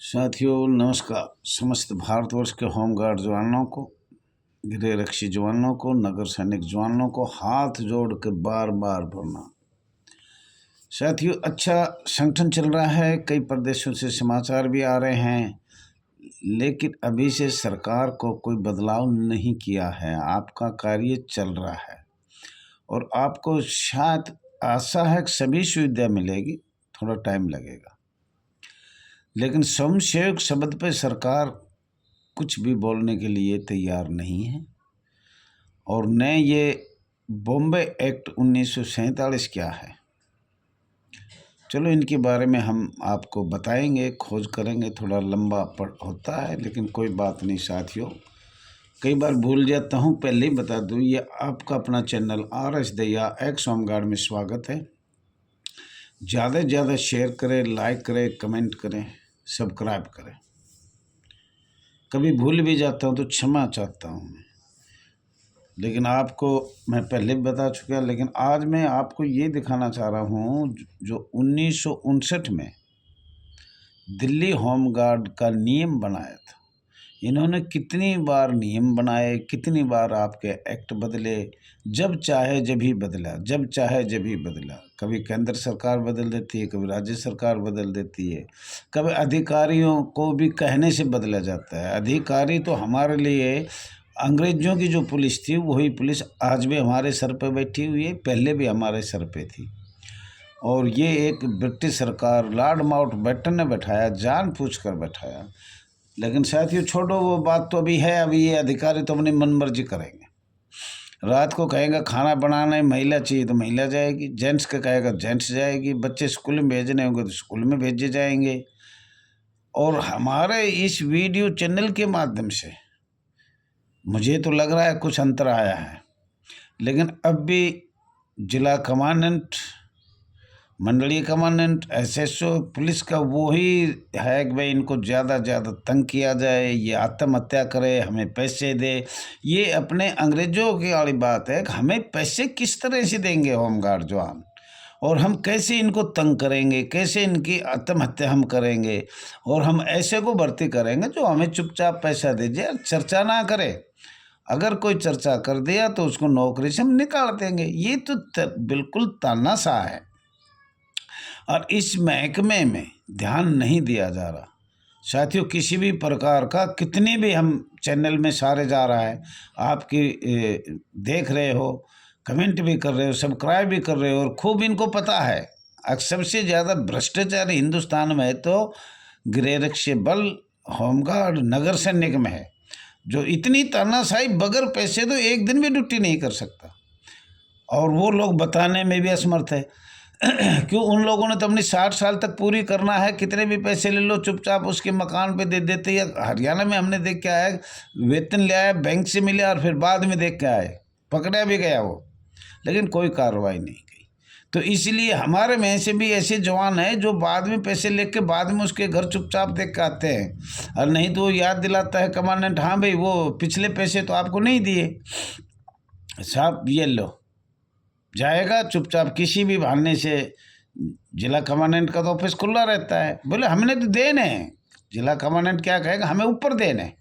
साथियों नमस्कार। समस्त भारतवर्ष के होमगार्ड जवानों को, गृह रक्षी जवानों को, नगर सैनिक जवानों को हाथ जोड़ के बार बार प्रणाम। साथियों, अच्छा संगठन चल रहा है, कई प्रदेशों से समाचार भी आ रहे हैं, लेकिन अभी से सरकार को कोई बदलाव नहीं किया है। आपका कार्य चल रहा है और आपको शायद आशा है कि सभी सुविधा मिलेगी, थोड़ा टाइम लगेगा, लेकिन स्वयंसेवक शब्द पे सरकार कुछ भी बोलने के लिए तैयार नहीं है। और न ये बॉम्बे एक्ट 1947 क्या है, चलो इनके बारे में हम आपको बताएंगे, खोज करेंगे। थोड़ा लंबा होता है, लेकिन कोई बात नहीं साथियों, कई बार भूल जाता हूँ, पहले ही बता दूँ। ये आपका अपना channel RS Dahiya x home guard में स्वागत है। ज़्यादा से ज़्यादा शेयर करें, लाइक करें, कमेंट करें, सब्सक्राइब करें। कभी भूल भी जाता हूँ तो क्षमा चाहता हूँ मैं, लेकिन आपको मैं पहले भी बता चुका, लेकिन आज मैं आपको ये दिखाना चाह रहा हूँ जो 1959 में दिल्ली होमगार्ड का नियम बनाया था। इन्होंने कितनी बार नियम बनाए, कितनी बार आपके एक्ट बदले, जब चाहे जब ही बदला, जब चाहे जब ही बदला। कभी केंद्र सरकार बदल देती है, कभी राज्य सरकार बदल देती है, कभी अधिकारियों को भी कहने से बदला जाता है। अधिकारी तो हमारे लिए अंग्रेजों की जो पुलिस थी वही पुलिस आज भी हमारे सर पे बैठी हुई है, पहले भी हमारे सर पे थी। और ये एक ब्रिटिश सरकार लॉर्ड माउंटबेटन ने बैठाया, जानबूझ कर बैठाया। लेकिन साथियों छोड़ो वो बात, तो अभी है। अभी ये अधिकारी तो अपनी मनमर्जी करेंगे। रात को कहेगा खाना बनाना है, महिला चाहिए तो महिला जाएगी, जेंट्स का कहेगा जेंट्स जाएगी, बच्चे स्कूल में भेजने होंगे तो स्कूल में भेजे जाएंगे। और हमारे इस वीडियो चैनल के माध्यम से मुझे तो लग रहा है कुछ अंतर आया है, लेकिन अब भी जिला कमांडेंट, मंडलीय कमांडेंट, SSO, पुलिस का वही है कि भाई इनको ज़्यादा से ज़्यादा तंग किया जाए, ये आत्महत्या करे, हमें पैसे दे। ये अपने अंग्रेजों की वाली बात है कि हमें पैसे किस तरह से देंगे होमगार्ड जवान, और हम कैसे इनको तंग करेंगे, कैसे इनकी आत्महत्या हम करेंगे, और हम ऐसे को भर्ती करेंगे जो हमें चुपचाप पैसा दीजिए, चर्चा ना करे। अगर कोई चर्चा कर दिया तो उसको नौकरी से हम निकाल देंगे। ये तो बिल्कुल तानाशाह है और इस महकमे में ध्यान नहीं दिया जा रहा। साथियों, किसी भी प्रकार का कितनी भी हम चैनल में सारे जा रहा है, आपकी देख रहे हो, कमेंट भी कर रहे हो, सब्सक्राइब भी कर रहे हो, और खूब इनको पता है सबसे ज़्यादा भ्रष्टाचार हिंदुस्तान में है तो गृह रक्षी बल, होमगार्ड, नगर सैनिक में है, जो इतनी तानाशाही बगैर पैसे तो एक दिन भी ड्यूटी नहीं कर सकता। और वो लोग बताने में भी असमर्थ है। क्यों? उन लोगों ने तो अपनी 60 साल तक पूरी करना है, कितने भी पैसे ले लो चुपचाप उसके मकान पे दे देते। या हरियाणा में हमने देख के आया, वेतन ले आया, बैंक से मिले और फिर बाद में देख के आए, पकड़ा भी गया वो, लेकिन कोई कार्रवाई नहीं की। तो इसलिए हमारे में से भी ऐसे जवान हैं जो बाद में पैसे लेके बाद में उसके घर चुपचाप देख के आते हैं, और नहीं तो वो याद दिलाता है कमांडेंट, हाँ भाई वो पिछले पैसे तो आपको नहीं दिए साहब, ये लो, जाएगा चुपचाप किसी भी बहाने से। जिला कमांडेंट का तो ऑफिस खुला रहता है, बोले हमने तो देने, जिला कमांडेंट क्या कहेगा, हमें ऊपर देने।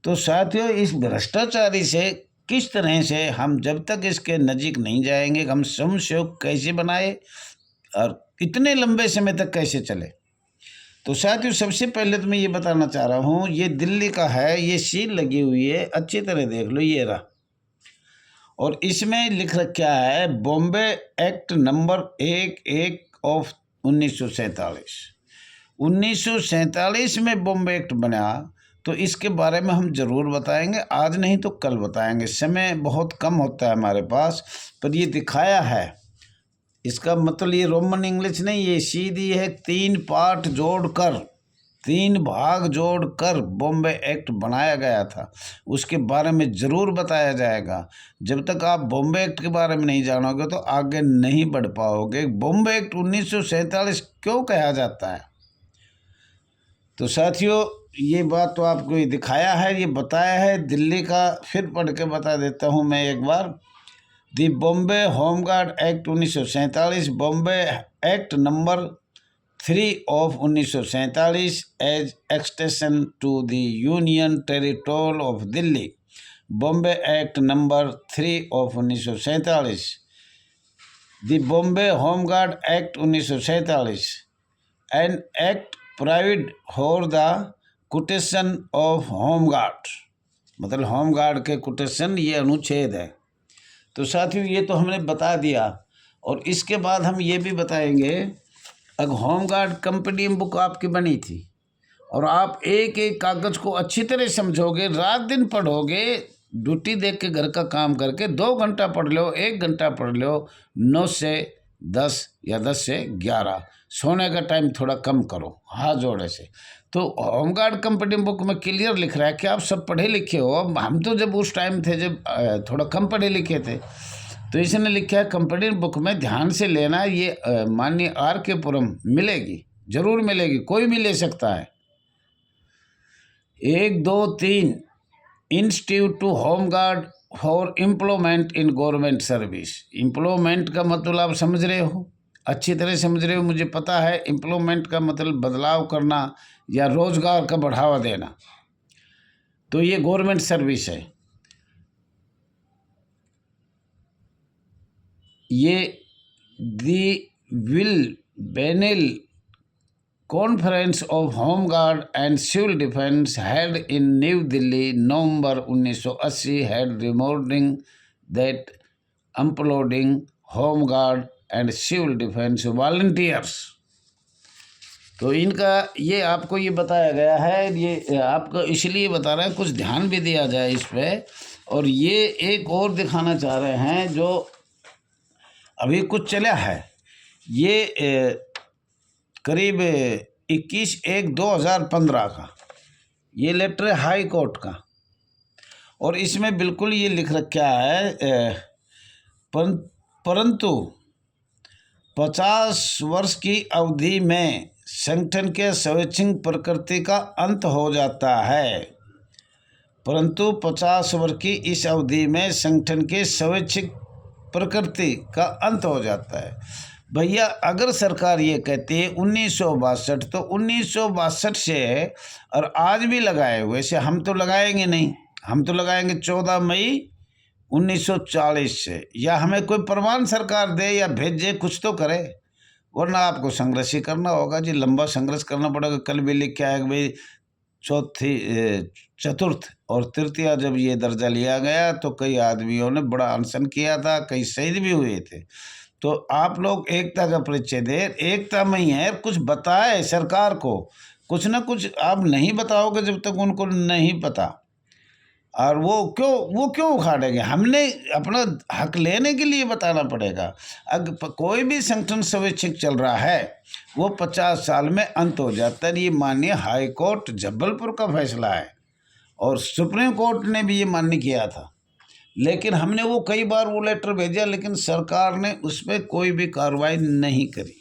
तो साथियों, इस भ्रष्टाचारी से किस तरह से हम जब तक इसके नज़दीक नहीं जाएंगे, हम स्वयंसेवक कैसे बनाए और इतने लंबे समय तक कैसे चले। तो साथियों, सबसे पहले तो मैं ये बताना चाह रहा हूँ, ये दिल्ली का है, ये सील लगी हुई है, अच्छी तरह देख लो, ये रहा। और इसमें लिख रखा है बॉम्बे एक्ट नंबर 11 ऑफ 1947। 1947 में बॉम्बे एक्ट बना, तो इसके बारे में हम ज़रूर बताएंगे, आज नहीं तो कल बताएंगे। समय बहुत कम होता है हमारे पास, पर ये दिखाया है। इसका मतलब ये रोमन इंग्लिश नहीं, ये सीधी है, 3 पार्ट जोड़कर, 3 भाग जोड़कर बॉम्बे एक्ट बनाया गया था। उसके बारे में ज़रूर बताया जाएगा। जब तक आप बॉम्बे एक्ट के बारे में नहीं जानोगे तो आगे नहीं बढ़ पाओगे। बॉम्बे एक्ट 1947 क्यों कहा जाता है? तो साथियों, ये बात तो आपको ये दिखाया है, ये बताया है दिल्ली का। फिर पढ़ के बता देता हूँ मैं एक बार। The Bombay home guard act 1947, Bombay act number 3 of 1947 as extension to the Union Territory of Delhi, Bombay Act number 3 of 1947, the Bombay Home Guard Act 1947, an act provided for the quotation of Home Guard, मतलब home guard के quotation ये अनुच्छेद है। तो साथियों ये तो हमने बता दिया, और इसके बाद हम ये भी बताएंगे, अगर होम गार्ड कंपनी बुक आपकी बनी थी और आप एक एक कागज़ को अच्छी तरह समझोगे, रात दिन पढ़ोगे, ड्यूटी देख के घर का काम करके 2 घंटा पढ़ लो, 1 घंटा पढ़ लो, 9 से 10 या 10 से 11, सोने का टाइम थोड़ा कम करो हाथ जोड़े से। तो होमगार्ड कंपनी बुक में क्लियर लिख रहा है कि आप सब पढ़े लिखे हो। हम तो जब उस टाइम थे जब थोड़ा कम पढ़े लिखे थे, तो इसने लिखा है कंपनी बुक में ध्यान से लेना, ये माननीय R.K. पुरम मिलेगी, जरूर मिलेगी, कोई भी ले सकता है। 1, 2, 3 institute to home guard for employment in government service. Employment का मतलब आप समझ रहे हो, अच्छी तरह समझ रहे हो, मुझे पता है। एम्प्लॉयमेंट का मतलब बदलाव करना या रोजगार का बढ़ावा देना, तो ये गवर्नमेंट सर्विस है। ये the biennial conference of home guard and civil defence held in new Delhi November 1980 had recommending that uploading home guard and civil defence volunteers. तो इनका ये आपको ये बताया गया है, ये आपको इसलिए बता रहे हैं कुछ ध्यान भी दिया जाए इस पर। और ये एक और दिखाना चाह रहे हैं जो अभी कुछ चला है, ये करीब 21/1/2015 का ये लेटर है हाई कोर्ट का, और इसमें बिल्कुल ये लिख रखा है परंतु 50 वर्ष की अवधि में संगठन के स्वैच्छिक प्रकृति का अंत हो जाता है। परंतु 50 वर्ष की इस अवधि में संगठन के स्वैच्छिक प्रकृति का अंत हो जाता है। भैया अगर सरकार ये कहती है 1962, तो 1962 से और आज भी लगाए हुए से हम तो लगाएंगे नहीं, हम तो लगाएंगे 14 मई 1940 से, या हमें कोई प्रमाण सरकार दे या भेजे, कुछ तो करे, वरना आपको संघर्ष ही करना होगा जी, लंबा संघर्ष करना पड़ेगा। कल भी लिख के आया कि भाई चतुर्थ और तृतीया जब ये दर्जा लिया गया तो कई आदमियों ने बड़ा अनशन किया था, कई शहीद भी हुए थे। तो आप लोग एकता का परिचय दे, एकता में ही है, कुछ बताए सरकार को, कुछ ना कुछ आप नहीं बताओगे जब तक उनको नहीं पता, और वो क्यों उखाड़ेंगे। हमने अपना हक लेने के लिए बताना पड़ेगा। अगर कोई भी संगठन स्वैच्छिक चल रहा है वो 50 साल में अंत हो जाता है। ये माननीय हाई कोर्ट जबलपुर का फैसला है, और सुप्रीम कोर्ट ने भी ये मान्य किया था, लेकिन हमने वो कई बार वो लेटर भेजा, लेकिन सरकार ने उस पर कोई भी कार्रवाई नहीं करी।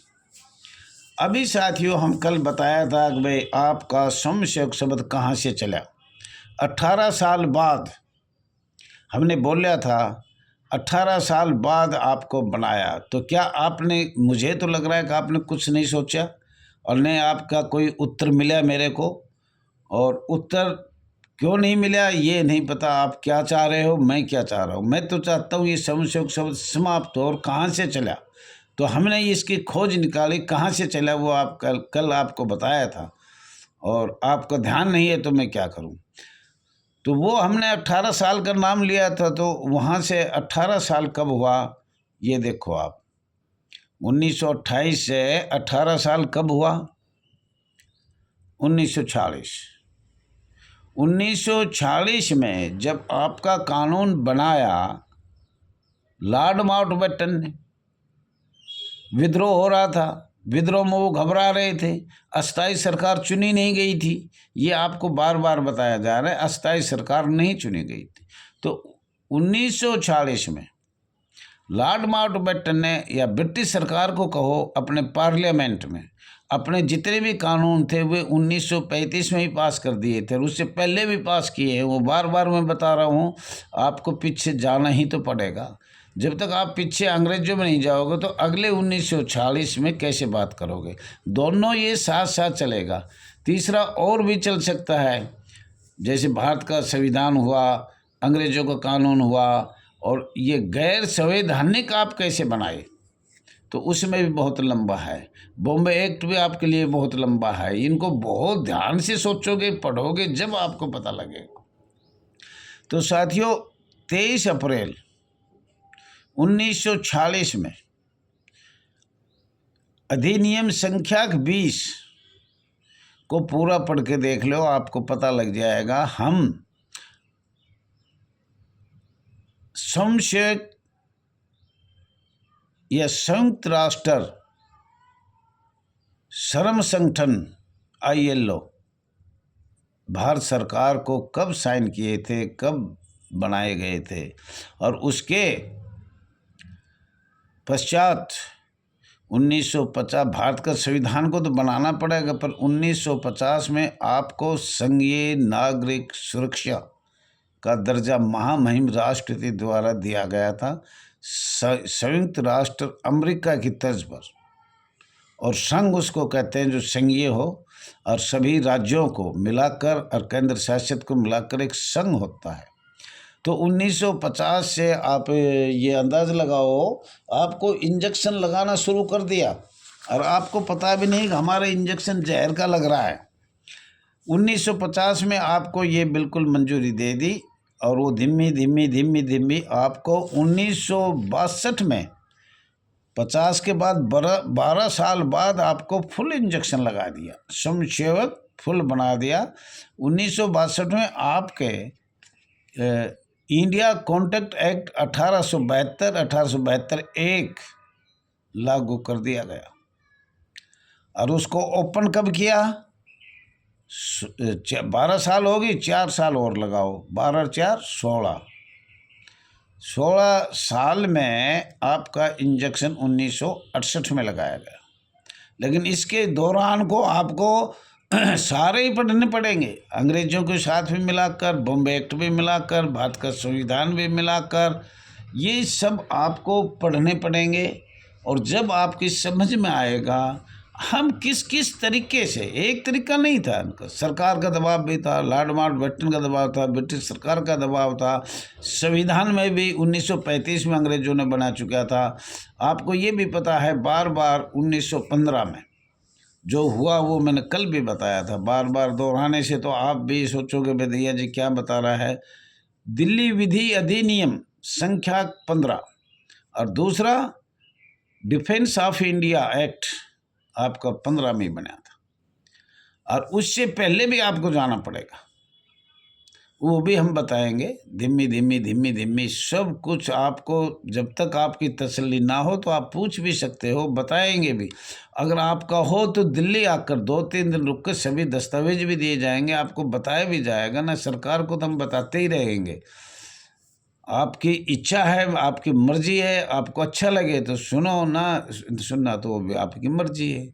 अभी साथियों हम कल बताया था कि भाई आपका समशक शब्द कहाँ से चला। 18 साल बाद हमने बोला था, 18 साल बाद आपको बनाया, तो क्या आपने, मुझे तो लग रहा है कि आपने कुछ नहीं सोचा और न आपका कोई उत्तर मिला मेरे को। और उत्तर क्यों नहीं मिला ये नहीं पता, आप क्या चाह रहे हो, मैं क्या चाह रहा हूँ। मैं तो चाहता हूँ ये समशक शब्द समाप्त हो, और कहाँ से चला, तो हमने इसकी खोज निकाली कहाँ से चला, वो आप कल आपको बताया था, और आपका ध्यान नहीं है तो मैं क्या करूँ। तो वो हमने 18 साल का नाम लिया था, तो वहाँ से 18 साल कब हुआ ये देखो आप, 1928 से 18 साल कब हुआ, 1940। 1940 में जब आपका कानून बनाया लॉर्ड माउंटबेटन ने, विद्रोह हो रहा था, विद्रोह में वो घबरा रहे थे, अस्थायी सरकार चुनी नहीं गई थी, ये आपको बार बार बताया जा रहा है, अस्थायी सरकार नहीं चुनी गई थी। तो 1940 में लॉर्ड माउंटबेटन ने, या ब्रिटिश सरकार को कहो, अपने पार्लियामेंट में अपने जितने भी कानून थे वे 1935 में ही पास कर दिए थे, और उससे पहले भी पास किए हैं। वो बार बार मैं बता रहा हूँ, आपको पीछे जाना ही तो पड़ेगा। जब तक आप पीछे अंग्रेजों में नहीं जाओगे तो अगले 1940 में कैसे बात करोगे। दोनों ये साथ साथ चलेगा। तीसरा और भी चल सकता है, जैसे भारत का संविधान हुआ, अंग्रेजों का कानून हुआ, और ये गैर संवैधानिक आप कैसे बनाए, तो उसमें भी बहुत लंबा है। बॉम्बे एक्ट भी आपके लिए बहुत लंबा है। इनको बहुत ध्यान से सोचोगे, पढ़ोगे, जब आपको पता लगेगा। तो साथियों, 23 अप्रैल 1946 में अधिनियम संख्या 20 को पूरा पढ़ के देख लो, आपको पता लग जाएगा। हम संशय या संयुक्त राष्ट्र श्रम संगठन ILO भारत सरकार को कब साइन किए थे, कब बनाए गए थे, और उसके पश्चात 1950 भारत का संविधान को तो बनाना पड़ेगा, पर 1950 में आपको संघीय नागरिक सुरक्षा का दर्जा महामहिम राष्ट्रपति द्वारा दिया गया था, संयुक्त राष्ट्र अमेरिका की तर्ज पर। और संघ उसको कहते हैं जो संघीय हो, और सभी राज्यों को मिलाकर और केंद्र शासित को मिलाकर एक संघ होता है। तो 1950 से आप ये अंदाज़ लगाओ, आपको इंजेक्शन लगाना शुरू कर दिया और आपको पता भी नहीं कि हमारा इंजेक्शन जहर का लग रहा है। 1950 में आपको ये बिल्कुल मंजूरी दे दी, और वो धीमी धीमी धीमी धीमी आपको 1962 में 50 के बाद 12 साल बाद आपको फुल इंजेक्शन लगा दिया, स्वयंसेवक फुल बना दिया। 1962 में आपके इंडिया कॉन्ट्रैक्ट एक्ट 1872 एक लागू कर दिया गया, और उसको ओपन कब किया? 12 साल होगी, 4 साल और लगाओ, 12 4 16 साल में आपका इंजेक्शन 1968 में लगाया गया। लेकिन इसके दौरान को आपको सारे ही पढ़ने पड़ेंगे, अंग्रेजों के साथ भी मिलाकर, बॉम्बे एक्ट भी मिलाकर, भारत का संविधान भी मिलाकर, ये सब आपको पढ़ने पड़ेंगे। और जब आपकी समझ में आएगा हम किस किस तरीके से, एक तरीका नहीं था उनका, सरकार का दबाव भी था, लॉर्ड माउंटबेटन का दबाव था, ब्रिटिश सरकार का दबाव था, संविधान में भी 1935 में अंग्रेजों ने बना चुका था। आपको ये भी पता है, बार बार 1915 में जो हुआ वो मैंने कल भी बताया था, बार बार दोहराने से तो आप भी सोचोगे भैया जी क्या बता रहा है। दिल्ली विधि अधिनियम संख्या 15 और दूसरा डिफेंस ऑफ इंडिया एक्ट आपका 15 में बना था, और उससे पहले भी आपको जाना पड़ेगा, वो भी हम बताएंगे। धीमी धीमी धीमी धीमी सब कुछ आपको, जब तक आपकी तसल्ली ना हो तो आप पूछ भी सकते हो, बताएंगे भी। अगर आपका हो तो दिल्ली आकर 2-3 दिन रुक कर सभी दस्तावेज भी दिए जाएंगे, आपको बताया भी जाएगा ना। सरकार को तो हम बताते ही रहेंगे, आपकी इच्छा है, आपकी मर्जी है, आपको अच्छा लगे तो सुनो, ना सुनना तो वो भी आपकी मर्जी है।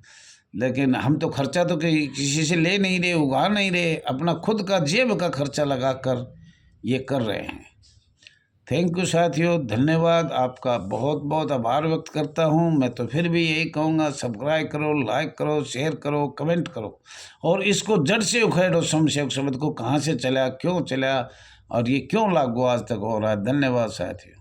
लेकिन हम तो खर्चा तो किसी से ले नहीं रहे, उगा नहीं रहे, अपना खुद का जेब का खर्चा लगा कर ये कर रहे हैं। थैंक यू साथियों, धन्यवाद, आपका बहुत बहुत आभार व्यक्त करता हूँ। मैं तो फिर भी यही कहूँगा, सब्सक्राइब करो, लाइक करो, शेयर करो, कमेंट करो, और इसको जड़ से उखेड़ो। संशय शब्द को कहाँ से चला, क्यों चला, और ये क्यों लागू आज तक हो रहा है। धन्यवाद साथियों।